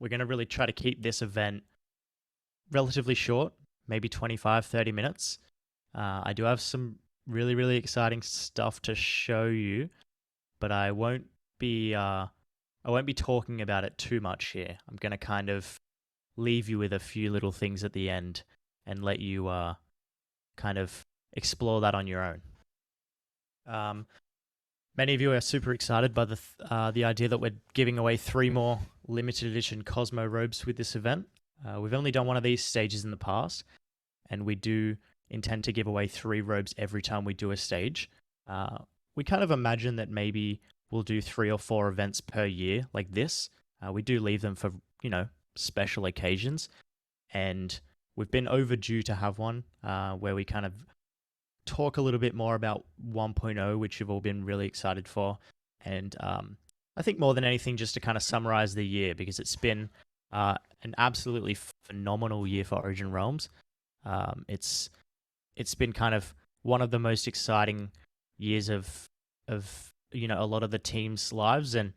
we're going to really try to keep this event relatively short, maybe 25, 30 minutes. I do have some really, really exciting stuff to show you, but I won't be talking about it too much here. I'm going to kind of leave you with a few little things at the end and let you kind of explore that on your own. Many of you are super excited by the idea that we're giving away 3 more limited edition Cosmo robes with this event. We've only done one of these stages in the past, and we do intend to give away 3 robes every time we do a stage. We kind of imagine that maybe we'll do 3 or 4 events per year like this. We do leave them for, special occasions, and we've been overdue to have one where we kind of talk a little bit more about 1.0, which you've all been really excited for. And I think more than anything, just to kind of summarize the year, because it's been an absolutely phenomenal year for Origin Realms. It's been kind of one of the most exciting years of a lot of the team's lives, and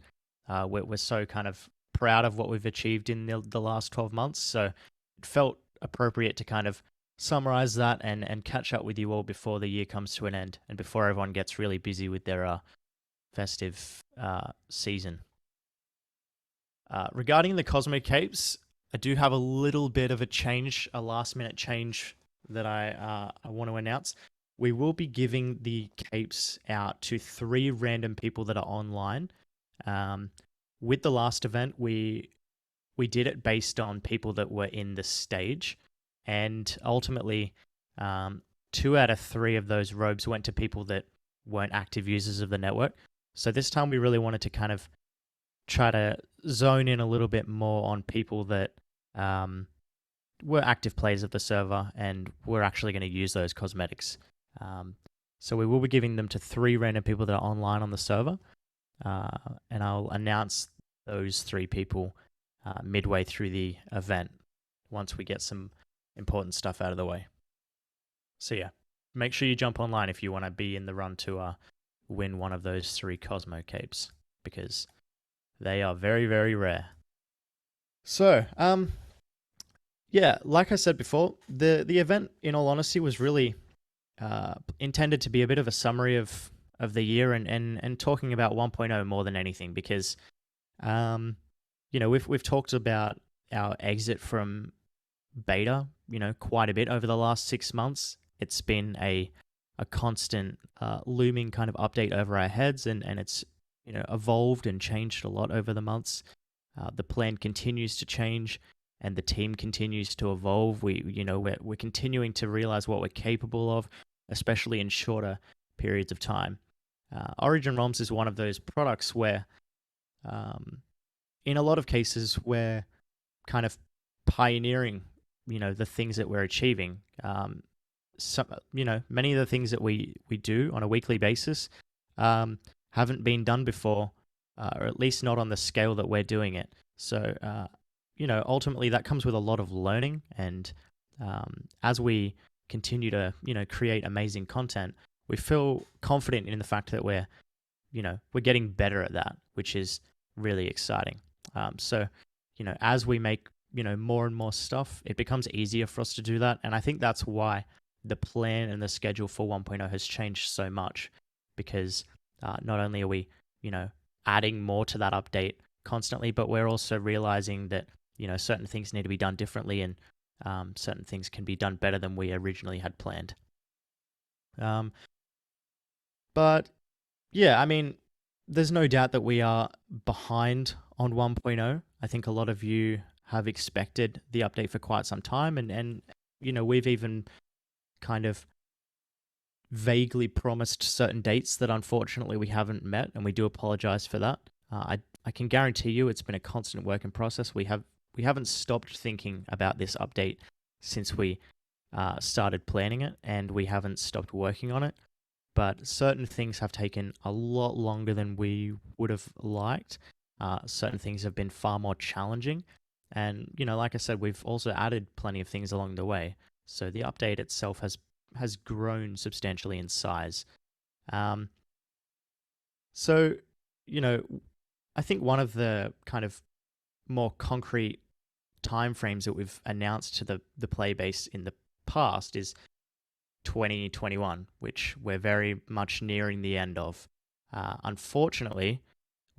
we're so kind of proud of what we've achieved in the last 12 months. So it felt appropriate to kind of summarize that and catch up with you all before the year comes to an end and before everyone gets really busy with their festive season. Regarding the Cosmo Capes, I do have a little bit of a last minute change that I want to announce. We will be giving the capes out to 3 random people that are online. With the last event, we did it based on people that were in the stage, and ultimately, 2 out of 3 of those robes went to people that weren't active users of the network. So this time we really wanted to kind of try to zone in a little bit more on people that were active players of the server and were actually going to use those cosmetics. So we will be giving them to 3 random people that are online on the server, and I'll announce those 3 people midway through the event once we get some important stuff out of the way. So yeah, make sure you jump online if you want to be in the run to win one of those 3 Cosmo Capes, because they are very, very rare. So, yeah, like I said before, the event, in all honesty, was really intended to be a bit of a summary of the year and talking about 1.0 more than anything, because we've talked about our exit from beta, quite a bit over the last 6 months. It's been a constant looming kind of update over our heads, and it's evolved and changed a lot over the months. The plan continues to change, and the team continues to evolve. We're continuing to realize what we're capable of, especially in shorter periods of time. Origin Realms is one of those products where, in a lot of cases, we're kind of pioneering, the things that we're achieving. Many of the things that we do on a weekly basis haven't been done before, or at least not on the scale that we're doing it. So, ultimately that comes with a lot of learning, and as we continue to, create amazing content, we feel confident in the fact that we're getting better at that, which is really exciting. So, as we make, more and more stuff, it becomes easier for us to do that. And I think that's why the plan and the schedule for 1.0 has changed so much, because not only are we, adding more to that update constantly, but we're also realizing that, certain things need to be done differently, and certain things can be done better than we originally had planned. But yeah, I mean, there's no doubt that we are behind on 1.0. I think a lot of you have expected the update for quite some time, and we've even kind of vaguely promised certain dates that unfortunately we haven't met, and we do apologize for that. I can guarantee you it's been a constant work in process. We haven't stopped thinking about this update since we started planning it, and we haven't stopped working on it. But certain things have taken a lot longer than we would have liked. Certain things have been far more challenging. And, like I said, we've also added plenty of things along the way. So the update itself has grown substantially in size. So, I think one of the kind of more concrete timeframes that we've announced to the player base in the past is 2021, which we're very much nearing the end of. Unfortunately,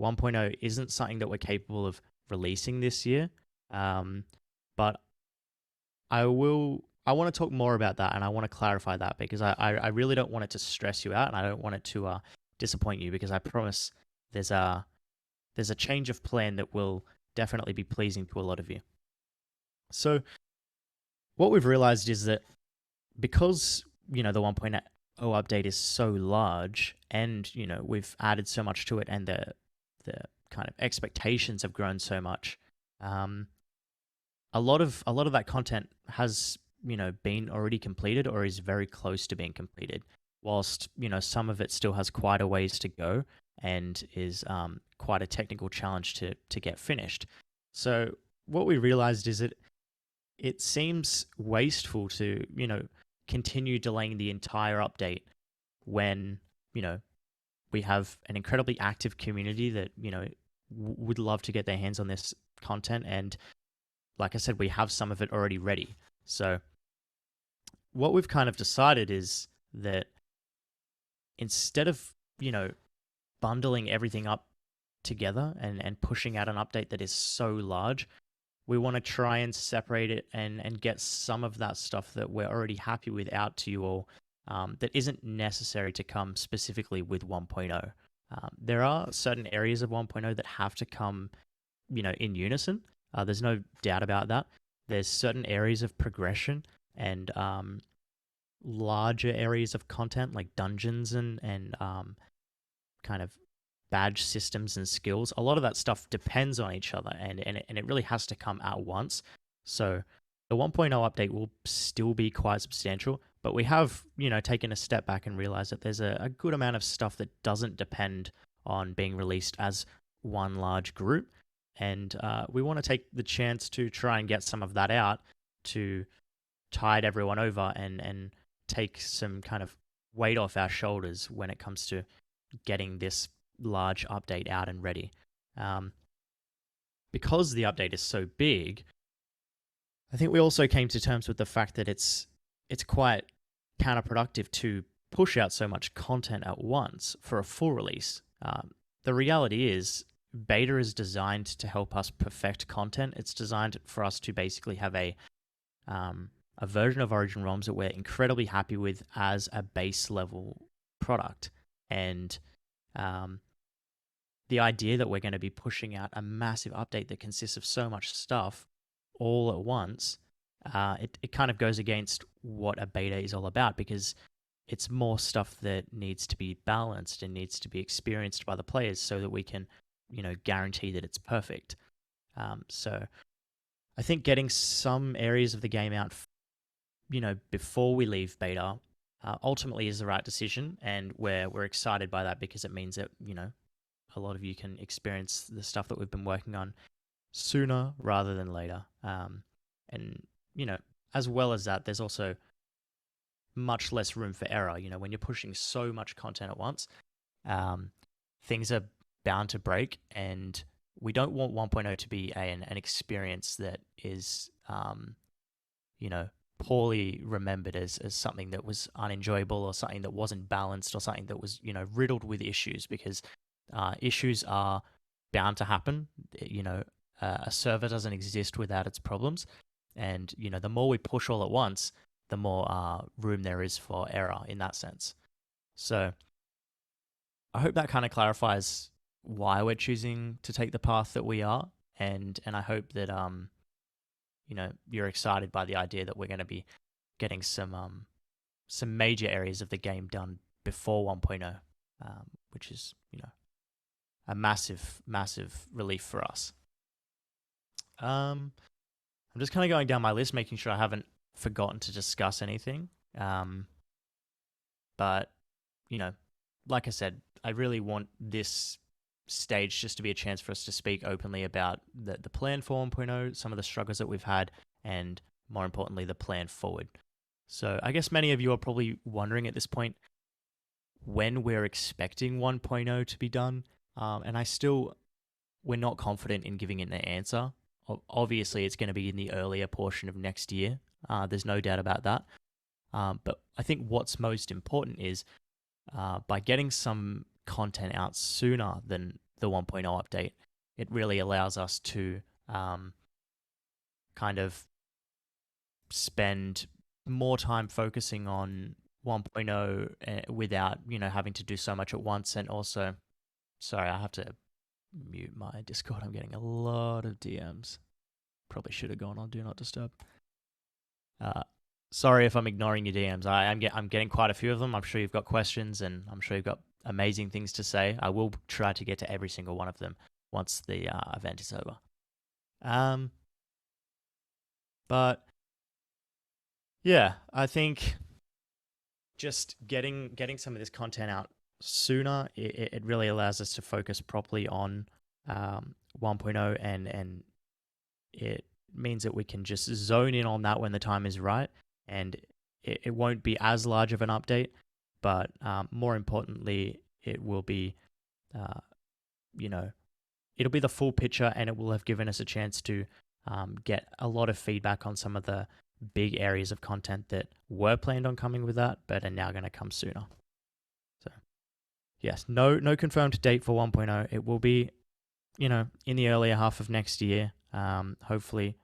1.0 isn't something that we're capable of releasing this year, but I want to talk more about that, and I want to clarify that because I really don't want it to stress you out, and I don't want it to disappoint you, because I promise there's a change of plan that will definitely be pleasing to a lot of you. So what we've realized is that because the 1.0 update is so large, and we've added so much to it, and the kind of expectations have grown so much, a lot of that content has been already completed or is very close to being completed, whilst some of it still has quite a ways to go and is quite a technical challenge to get finished. So what we realized is that it seems wasteful to continue delaying the entire update when we have an incredibly active community that would love to get their hands on this content, and like I said, we have some of it already ready. So what we've kind of decided is that instead of bundling everything up together and pushing out an update that is so large, we want to try and separate it and get some of that stuff that we're already happy with out to you all, that isn't necessary to come specifically with 1.0. There are certain areas of 1.0 that have to come in unison. There's no doubt about that. There's certain areas of progression and larger areas of content like dungeons and kind of badge systems and skills. A lot of that stuff depends on each other, and it really has to come at once. So the 1.0 update will still be quite substantial, but we have taken a step back and realized that there's a good amount of stuff that doesn't depend on being released as one large group, and we want to take the chance to try and get some of that out to tide everyone over and take some kind of weight off our shoulders when it comes to getting this large update out and ready. Because the update is so big, I think we also came to terms with the fact that it's quite counterproductive to push out so much content at once for a full release. The reality is, beta is designed to help us perfect content. It's designed for us to basically have a version of Origin Realms that we're incredibly happy with as a base level product. And the idea that we're going to be pushing out a massive update that consists of so much stuff all at once, it kind of goes against what a beta is all about, because it's more stuff that needs to be balanced and needs to be experienced by the players so that we can guarantee that it's perfect. So I think getting some areas of the game out before we leave beta ultimately is the right decision, and we're excited by that, because it means that a lot of you can experience the stuff that we've been working on sooner rather than later. And as well as that, there's also much less room for error. When you're pushing so much content at once, things are bound to break, and we don't want 1.0 to be an experience that is poorly remembered as something that was unenjoyable, or something that wasn't balanced, or something that was riddled with issues, because issues are bound to happen. A server doesn't exist without its problems, and the more we push all at once, the more room there is for error in that sense. So I hope that kind of clarifies why we're choosing to take the path that we are, and I hope that you're excited by the idea that we're going to be getting some major areas of the game done before 1.0, which is a massive relief for us. I'm just kind of going down my list, making sure I haven't forgotten to discuss anything. But like I said, I really want this stage just to be a chance for us to speak openly about the plan for 1.0, some of the struggles that we've had, and more importantly, the plan forward. So I guess many of you are probably wondering at this point when we're expecting 1.0 to be done, and we're not confident in giving it an answer obviously it's going to be in the earlier portion of next year. There's no doubt about that. But I think what's most important is by getting some content out sooner than the 1.0 update, it really allows us to kind of spend more time focusing on 1.0 without, having to do so much at once. And also, sorry, I have to mute my Discord. I'm getting a lot of DMs. Probably should have gone on Do Not Disturb. Sorry if I'm ignoring your DMs. I'm getting quite a few of them. I'm sure you've got questions, and I'm sure you've got amazing things to say. I will try to get to every single one of them once the event is over. But yeah, I think just getting some of this content out sooner, it really allows us to focus properly on 1.0, and it means that we can just zone in on that when the time is right, and it won't be as large of an update, but more importantly, it will be, it'll be the full picture, and it will have given us a chance to get a lot of feedback on some of the big areas of content that were planned on coming with that, but are now going to come sooner. So, yes, no confirmed date for 1.0. It will be, in the earlier half of next year. Hopefully,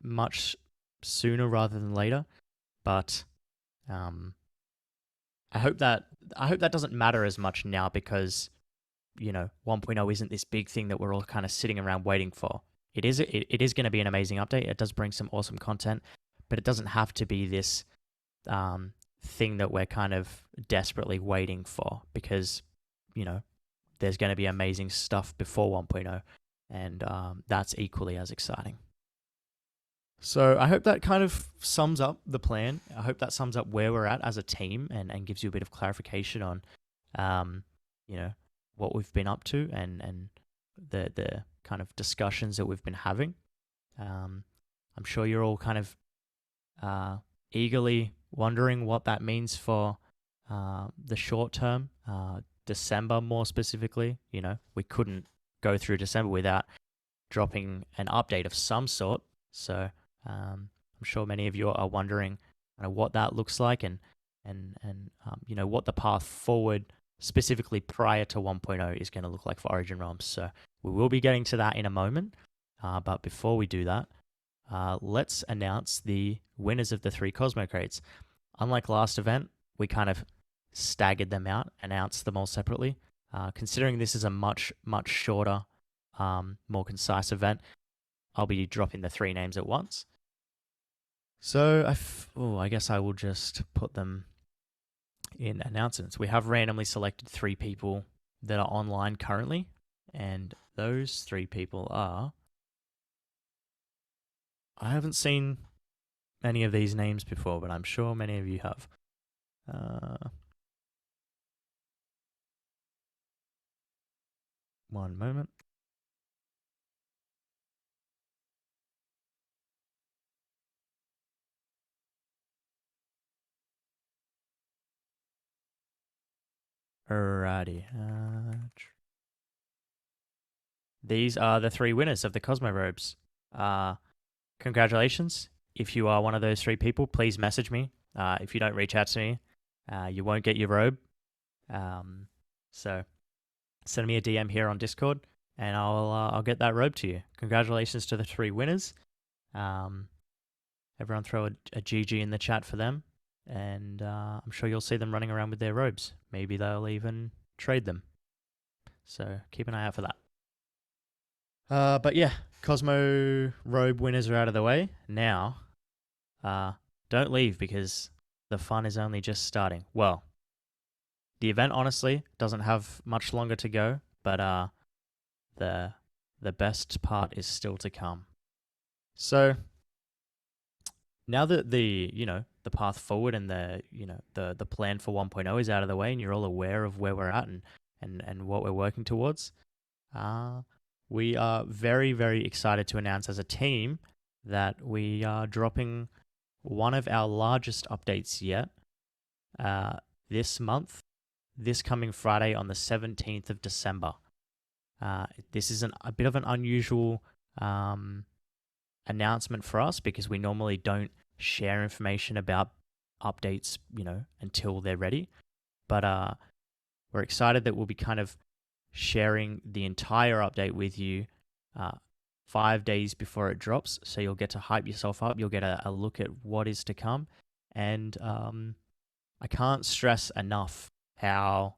much sooner rather than later. But I hope that doesn't matter as much now, because 1.0 isn't this big thing that we're all kind of sitting around waiting for. It is going to be an amazing update. It does bring some awesome content, but it doesn't have to be this thing that we're kind of desperately waiting for, because there's going to be amazing stuff before 1.0, and that's equally as exciting. So I hope that kind of sums up the plan. I hope that sums up where we're at as a team, and gives you a bit of clarification on what we've been up to, and the kind of discussions that we've been having. I'm sure you're all kind of eagerly wondering what that means for the short term, December more specifically. We couldn't go through December without dropping an update of some sort. So I'm sure many of you are wondering what that looks like, and what the path forward specifically prior to 1.0 is going to look like for Origin Realms. So we will be getting to that in a moment. But before we do that, let's announce the winners of the 3 Cosmo crates. Unlike last event, we kind of staggered them out, announced them all separately. Considering this is a much, much shorter, more concise event, I'll be dropping the 3 names at once. So I guess I will just put them in announcements. We have randomly selected 3 people that are online currently, and those 3 people are... I haven't seen any of these names before, but I'm sure many of you have. One moment. Alrighty. These are the 3 winners of the Cosmo robes. Congratulations. If you are one of those 3 people, please message me. If you don't reach out to me, you won't get your robe. So send me a DM here on Discord, and I'll get that robe to you. Congratulations to the 3 winners. Everyone throw a GG in the chat for them, and I'm sure you'll see them running around with their robes. Maybe they'll even trade them. So keep an eye out for that. But yeah, Cosmo robe winners are out of the way. Now, don't leave, because the fun is only just starting. Well, the event honestly doesn't have much longer to go, but the best part is still to come. So now that the path forward and the plan for 1.0 is out of the way, and you're all aware of where we're at and what we're working towards, we are very, very excited to announce as a team that we are dropping one of our largest updates yet this month, this coming Friday on the 17th of December. This is a bit of an unusual um, announcement for us because we normally don't share information about updates, until they're ready. But we're excited that we'll be kind of sharing the entire update with you 5 days before it drops. So you'll get to hype yourself up. You'll get a look at what is to come. And I can't stress enough how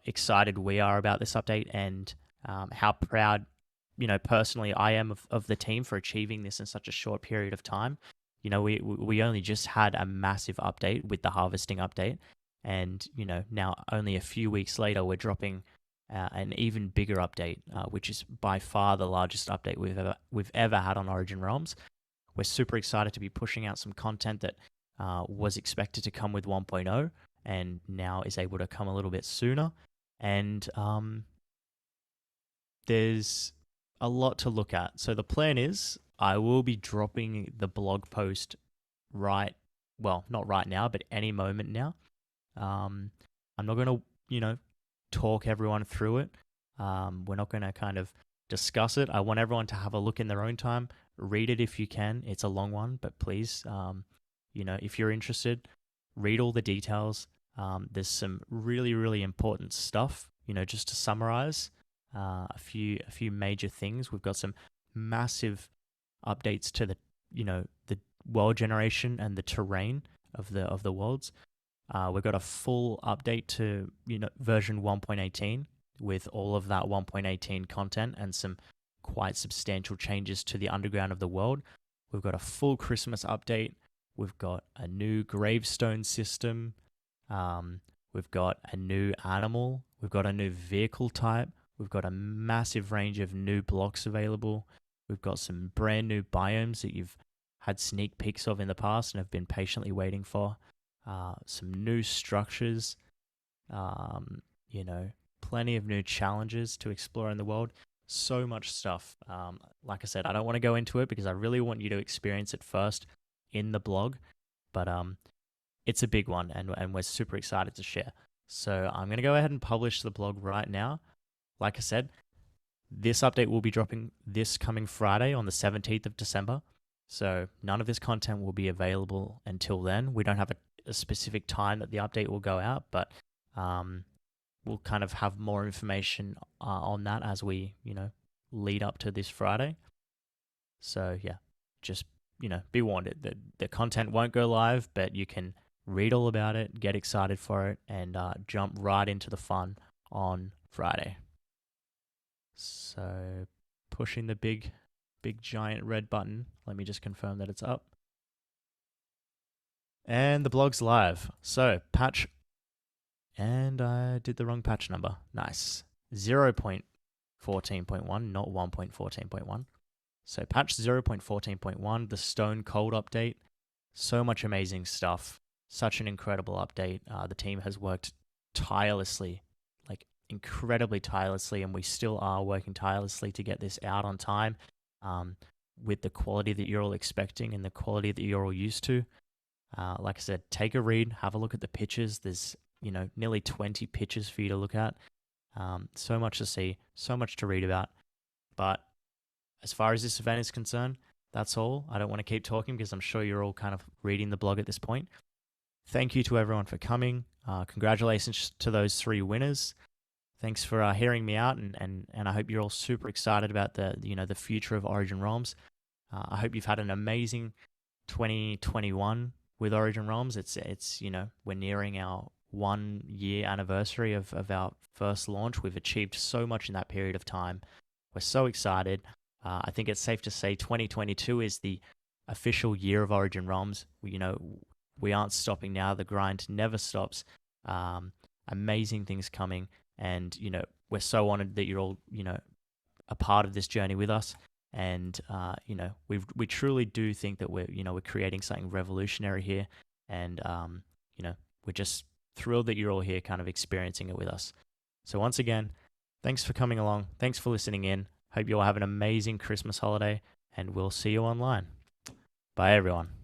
excited we are about this update and how proud, personally I am of the team for achieving this in such a short period of time. We only just had a massive update with the harvesting update, and now only a few weeks later we're dropping an even bigger update, which is by far the largest update we've ever had on Origin Realms. We're super excited to be pushing out some content that was expected to come with 1.0 and now is able to come a little bit sooner. And there's a lot to look at. So the plan is I will be dropping the blog post not right now, but any moment now. I'm not going to, talk everyone through it. We're not going to kind of discuss it. I want everyone to have a look in their own time. Read it if you can. It's a long one, but please, if you're interested, read all the details. There's some really, really important stuff, just to summarize a few major things. We've got some massive updates to the world generation and the terrain of the worlds. We've got a full update to version 1.18 with all of that 1.18 content and some quite substantial changes to the underground of the world. We've got a full Christmas update. We've got a new gravestone system. We've got a new animal. We've got a new vehicle type. We've got a massive range of new blocks available. We've got some brand new biomes that you've had sneak peeks of in the past and have been patiently waiting for. Some new structures, plenty of new challenges to explore in the world. So much stuff. Like I said, I don't want to go into it because I really want you to experience it first in the blog, but it's a big one and we're super excited to share. So I'm going to go ahead and publish the blog right now. Like I said, this update will be dropping this coming Friday on the 17th of December. So none of this content will be available until then. We don't have a specific time that the update will go out, but we'll kind of have more information on that as we, lead up to this Friday. So yeah, just, be warned. The content won't go live, but you can read all about it, get excited for it, and jump right into the fun on Friday. So pushing the big giant red button. Let me just confirm that it's up. And the blog's live. So patch, and I did the wrong patch number. Nice. 0.14.1, not 1.14.1. So patch 0.14.1, the Stone Cold update. So much amazing stuff. Such an incredible update. The team has worked tirelessly, like incredibly tirelessly, and we still are working tirelessly to get this out on time with the quality that you're all expecting and the quality that you're all used to. Like I said, take a read, have a look at the pictures. There's, nearly 20 pictures for you to look at. So much to see, so much to read about. But as far as this event is concerned, that's all. I don't want to keep talking because I'm sure you're all kind of reading the blog at this point. Thank you to everyone for coming. Congratulations to those 3 winners. Thanks for hearing me out, and I hope you're all super excited about the future of Origin Realms. I hope you've had an amazing 2021 with Origin Realms. It's we're nearing our 1-year anniversary of our first launch. We've achieved so much in that period of time. We're so excited. I think it's safe to say 2022 is the official year of Origin Realms. We aren't stopping now. The grind never stops. Amazing things coming. And, we're so honored that you're all, a part of this journey with us. And, we truly do think that we're creating something revolutionary here. And, we're just thrilled that you're all here kind of experiencing it with us. So once again, thanks for coming along. Thanks for listening in. Hope you all have an amazing Christmas holiday, and we'll see you online. Bye, everyone.